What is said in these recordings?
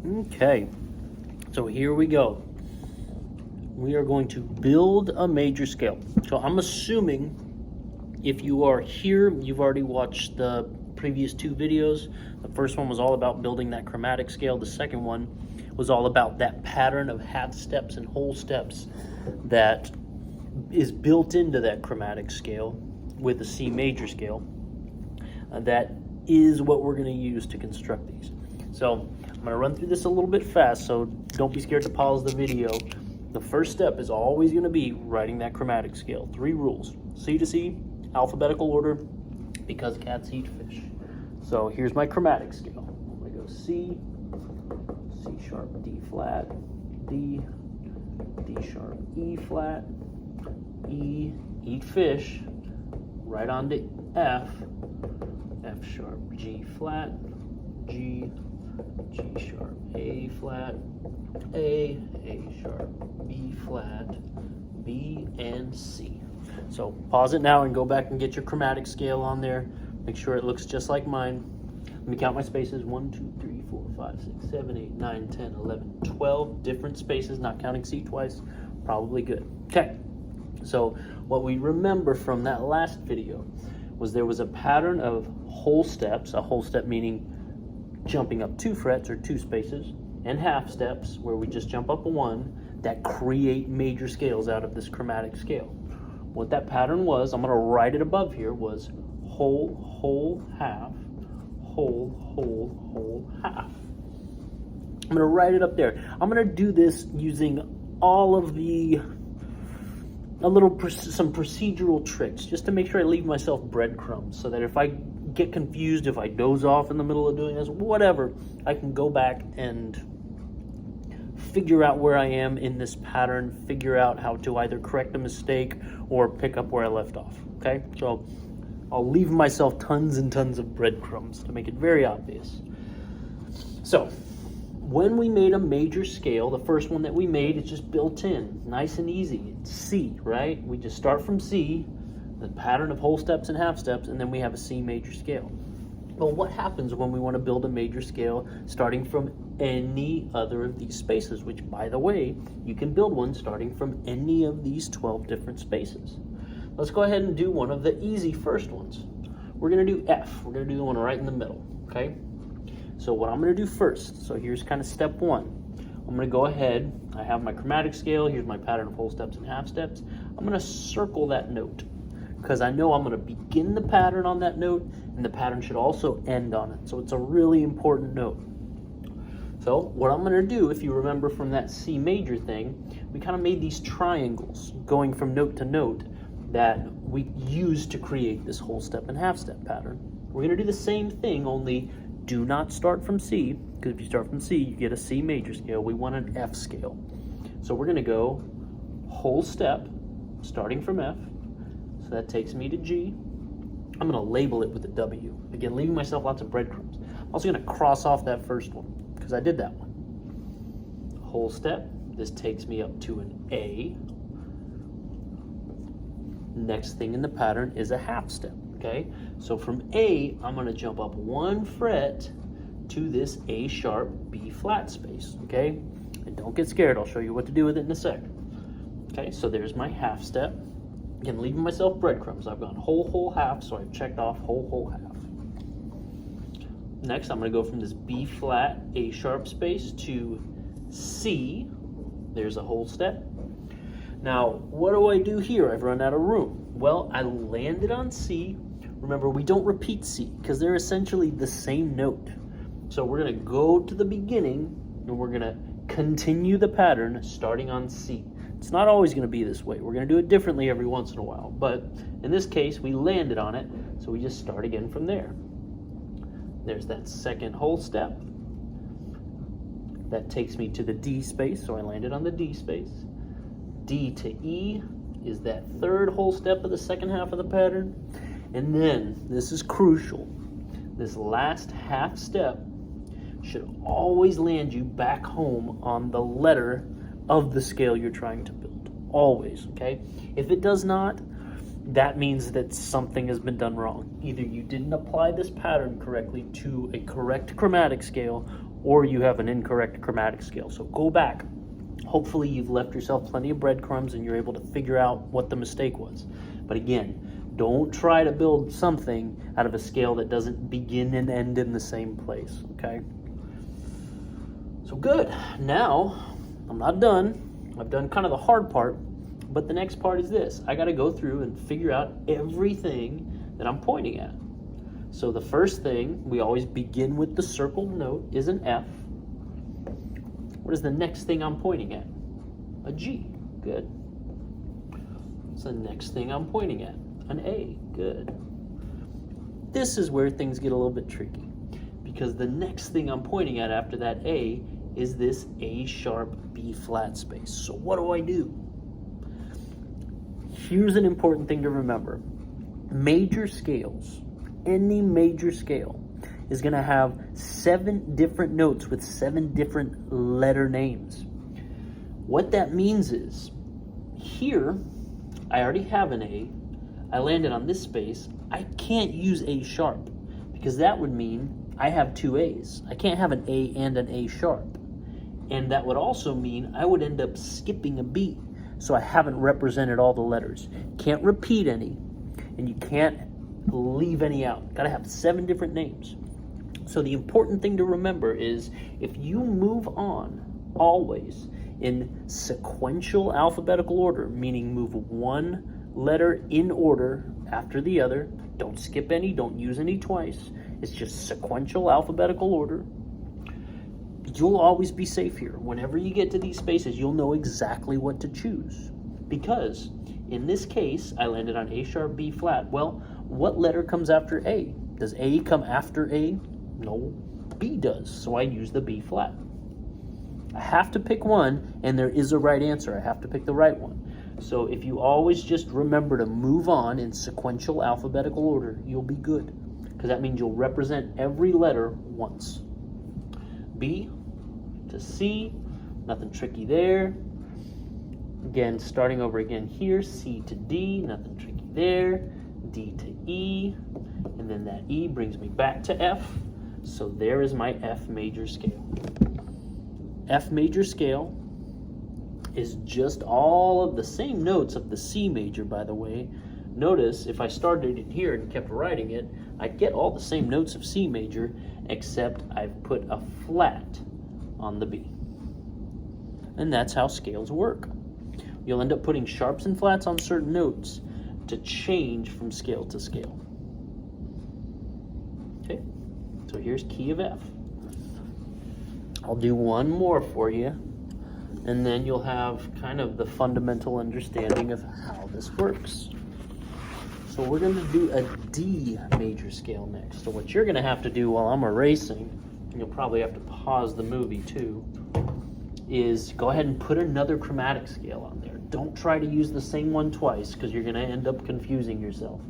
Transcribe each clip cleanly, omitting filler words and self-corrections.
Okay, so here we go. We are going to build a major scale. So I'm assuming if you are here, you've already watched the previous two videos. The first one was all about building that chromatic scale. The second one was all about that pattern of half steps and whole steps that is built into that chromatic scale with the C major scale. That is what we're going to use to construct these. So I'm going to run through this a little bit fast, so don't be scared to pause the video. The first step is always going to be writing that chromatic scale. 3 rules. C to C, alphabetical order, because cats eat fish. So here's my chromatic scale. I'm going to go C, C sharp, D flat, D, D sharp, E flat, E, eat fish, right on to F, F sharp, G flat, G, G sharp, A flat, A sharp, B flat, B, and C. So pause it now and go back and get your chromatic scale on there. Make sure it looks just like mine. Let me count my spaces. 1, 2, 3, 4, 5, 6, 7, 8, 9, 10, 11, 12 different spaces, not counting C twice. Probably good. Okay. So what we remember from that last video was there was a pattern of whole steps, a whole step meaning jumping up 2 frets or 2 spaces, and half steps where we just jump up 1 that create major scales out of this chromatic scale. What that pattern was, I'm going to write it above here, was whole, whole, half, whole, whole, whole, half. I'm going to write it up there. I'm going to do this using all of some procedural tricks just to make sure I leave myself breadcrumbs so that if I get confused, if I doze off in the middle of doing this, whatever, I can go back and figure out where I am in this pattern, figure out how to either correct a mistake or pick up where I left off, okay? So I'll leave myself tons and tons of breadcrumbs to make it very obvious. So when we made a major scale, the first one that we made is just built in, nice and easy. It's C, right? We just start from C, the pattern of whole steps and half steps, and then we have a C major scale. But what happens when we want to build a major scale starting from any other of these spaces, which, by the way, you can build one starting from any of these 12 different spaces. Let's go ahead and do one of the easy first ones. We're going to do F. We're going to do the one right in the middle, okay? So what I'm going to do first, so here's kind of step 1. I'm going to go ahead, I have my chromatic scale, here's my pattern of whole steps and half steps. I'm going to circle that note because I know I'm going to begin the pattern on that note and the pattern should also end on it. So it's a really important note. So what I'm going to do, if you remember from that C major thing, we kind of made these triangles going from note to note that we used to create this whole step and half step pattern. We're going to do the same thing, only do not start from C, because if you start from C, you get a C major scale. We want an F scale. So we're going to go whole step, starting from F. So that takes me to G. I'm going to label it with a W. Again, leaving myself lots of breadcrumbs. I'm also going to cross off that first one, because I did that one. Whole step. This takes me up to an A. Next thing in the pattern is a half step. Okay, so from A, I'm going to jump up 1 fret to this A sharp, B flat space, okay? And don't get scared, I'll show you what to do with it in a sec. Okay, so there's my half step. Again, leaving myself breadcrumbs. I've gone whole, whole, half, so I've checked off whole, whole, half. Next, I'm going to go from this B flat, A sharp space to C. There's a whole step. Now, what do I do here? I've run out of room. Well, I landed on C. Remember, we don't repeat C because they're essentially the same note. So we're going to go to the beginning and we're going to continue the pattern starting on C. It's not always going to be this way. We're going to do it differently every once in a while. But in this case, we landed on it, so we just start again from there. There's that second whole step. That takes me to the D space, so I landed on the D space. D to E is that third whole step of the second half of the pattern. And then, this is crucial, this last half step should always land you back home on the letter of the scale you're trying to build. Always, okay? If it does not, that means that something has been done wrong. Either you didn't apply this pattern correctly to a correct chromatic scale, or you have an incorrect chromatic scale. So go back. Hopefully you've left yourself plenty of breadcrumbs and you're able to figure out what the mistake was. But again, don't try to build something out of a scale that doesn't begin and end in the same place, okay? So good. Now, I'm not done. I've done kind of the hard part, but the next part is this. I got to go through and figure out everything that I'm pointing at. So the first thing, we always begin with the circled note, is an F. What is the next thing I'm pointing at? A G. Good. What's the next thing I'm pointing at? An A. Good. This is where things get a little bit tricky, because the next thing I'm pointing at after that A is this A sharp B flat space. So what do? Here's an important thing to remember. Major scales, any major scale, is going to have 7 different notes with 7 different letter names. What that means is, here, I already have an A. I landed on this space. I can't use A sharp, because that would mean I have 2 A's. I can't have an A and an A sharp. And that would also mean I would end up skipping a B. So I haven't represented all the letters. Can't repeat any, and you can't leave any out. Got to have 7 different names. So the important thing to remember is, if you move on always in sequential alphabetical order, meaning move one letter in order after the other, don't skip any, don't use any twice, it's just sequential alphabetical order, you'll always be safe here. Whenever you get to these spaces, you'll know exactly what to choose. Because in this case, I landed on A sharp B flat. Well, what letter comes after A? Does A come after A? No, B does. So I use the B flat. I have to pick one, and there is a right answer. I have to pick the right one. So if you always just remember to move on in sequential alphabetical order, you'll be good. Because that means you'll represent every letter once. B to C, nothing tricky there. Again, starting over again here, C to D, nothing tricky there. D to E, and then that E brings me back to F. So there is my F major scale. F major scale is just all of the same notes of the C major, by the way. Notice if I started it here and kept writing it, I'd get all the same notes of C major, except I've put a flat on the B. And that's how scales work. You'll end up putting sharps and flats on certain notes to change from scale to scale. Okay, so here's key of F. I'll do one more for you, and then you'll have kind of the fundamental understanding of how this works. So we're going to do a D major scale next. So what you're going to have to do while I'm erasing, and you'll probably have to pause the movie too, is go ahead and put another chromatic scale on there. Don't try to use the same one twice, because you're going to end up confusing yourself.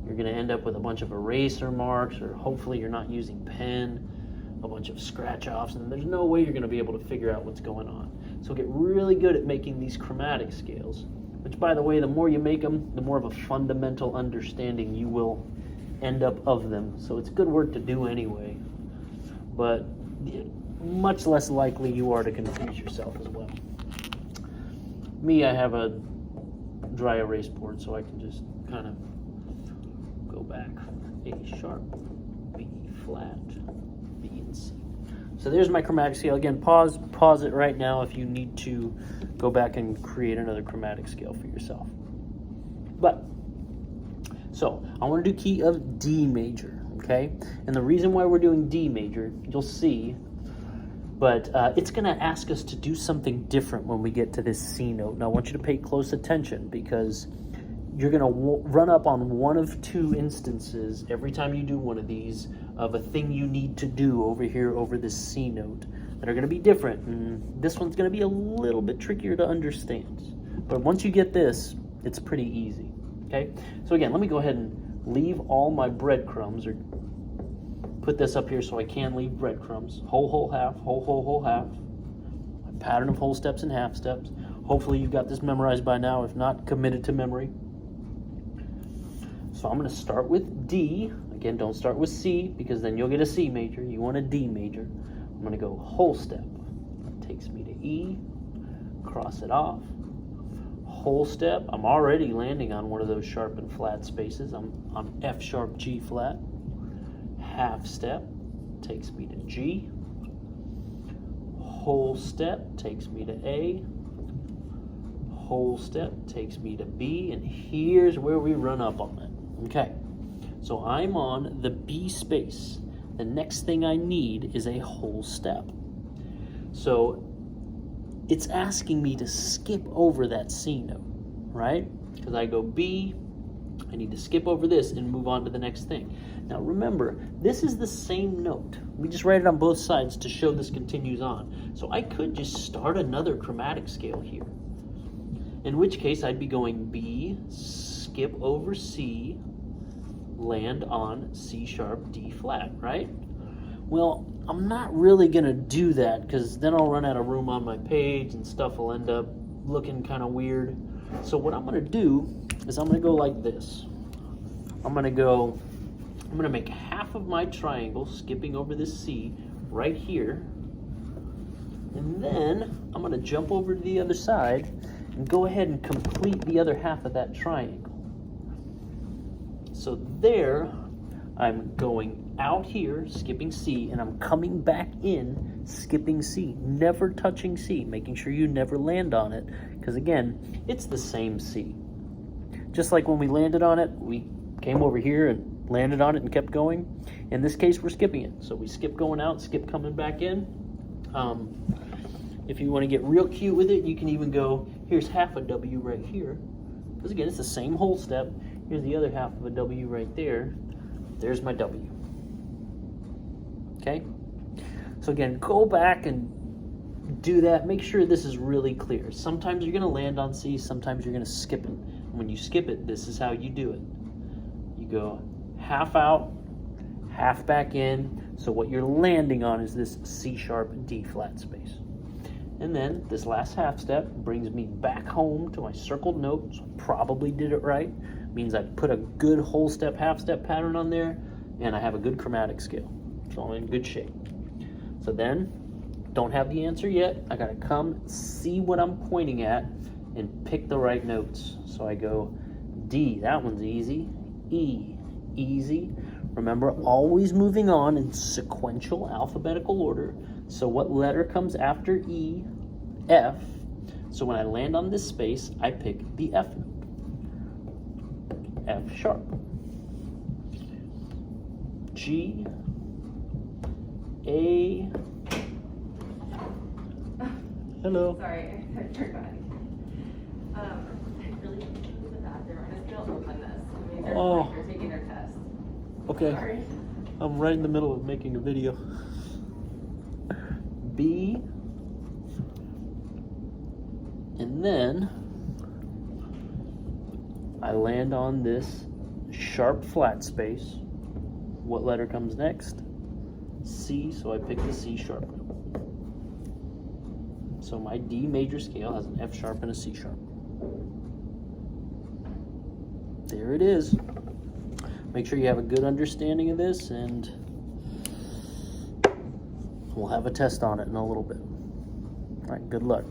You're going to end up with a bunch of eraser marks, or hopefully you're not using pen, a bunch of scratch offs, and there's no way you're going to be able to figure out what's going on. So get really good at making these chromatic scales, which, by the way, the more you make them, the more of a fundamental understanding you will end up of them. So it's good work to do anyway, but much less likely you are to confuse yourself as well. Me, I have a dry erase board, so I can just kind of go back. A sharp, B flat, B and C. So there's my chromatic scale. Again, pause it right now if you need to go back and create another chromatic scale for yourself. So I want to do key of D major, okay? And the reason why we're doing D major, you'll see, but it's going to ask us to do something different when we get to this C note. And I want you to pay close attention, because you're going to run up on one of 2 instances every time you do one of these of a thing you need to do over here over this C note that are going to be different. And this one's going to be a little bit trickier to understand. But once you get this, it's pretty easy. Okay? So again, let me go ahead and leave all my breadcrumbs, or put this up here so I can leave breadcrumbs. Whole, whole, half, whole, whole, whole, half. A pattern of whole steps and half steps. Hopefully you've got this memorized by now. If not, commit it to memory. So I'm going to start with D. Again, don't start with C, because then you'll get a C major. You want a D major. I'm going to go whole step. Takes me to E, cross it off. Whole step, I'm already landing on one of those sharp and flat spaces. I'm on F sharp, G flat. Half step takes me to G. Whole step takes me to A. Whole step takes me to B, and here's where we run up on it. Okay, so I'm on the B space. The next thing I need is a whole step. So it's asking me to skip over that C note, right? Because I go B, I need to skip over this and move on to the next thing. Now remember, this is the same note. We just write it on both sides to show this continues on. So I could just start another chromatic scale here. In which case I'd be going B, skip over C, land on C sharp, D flat, right? Well, I'm not really gonna do that because then I'll run out of room on my page and stuff will end up looking kind of weird. So what I'm gonna do is I'm gonna go like this. I'm gonna make half of my triangle skipping over this C right here. And then I'm gonna jump over to the other side and go ahead and complete the other half of that triangle. So there, I'm going out here, skipping C, and I'm coming back in, skipping C, never touching C, making sure you never land on it, because again, it's the same C. Just like when we landed on it, we came over here and landed on it and kept going. In this case, we're skipping it. So we skip going out, skip coming back in. If you want to get real cute with it, you can even go, here's half a W right here. Because again, it's the same whole step. Here's the other half of a W right there. There's my W. Okay? So again, go back and do that. Make sure this is really clear. Sometimes you're going to land on C, sometimes you're going to skip it. When you skip it, this is how you do it. You go half out, half back in. So what you're landing on is this C sharp, D flat space. And then this last half step brings me back home to my circled note. So I probably did it right. Means I put a good whole step, half step pattern on there, and I have a good chromatic scale. So I'm in good shape. So then, don't have the answer yet. I gotta come see what I'm pointing at and pick the right notes. So I go D, that one's easy. E, easy. Remember, always moving on in sequential alphabetical order. So what letter comes after E? F. So when I land on this space, I pick the F note. F sharp. G, A. Hello. Sorry, I forgot. I really need to use the bathroom. I'm just gonna open this. I mean, they're taking their test. Okay. Sorry. I'm right in the middle of making a video. B. And then I land on this sharp flat space. What letter comes next? C, so I pick the C sharp note. So my D major scale has an F sharp and a C sharp. There it is. Make sure you have a good understanding of this, and we'll have a test on it in a little bit. All right, good luck.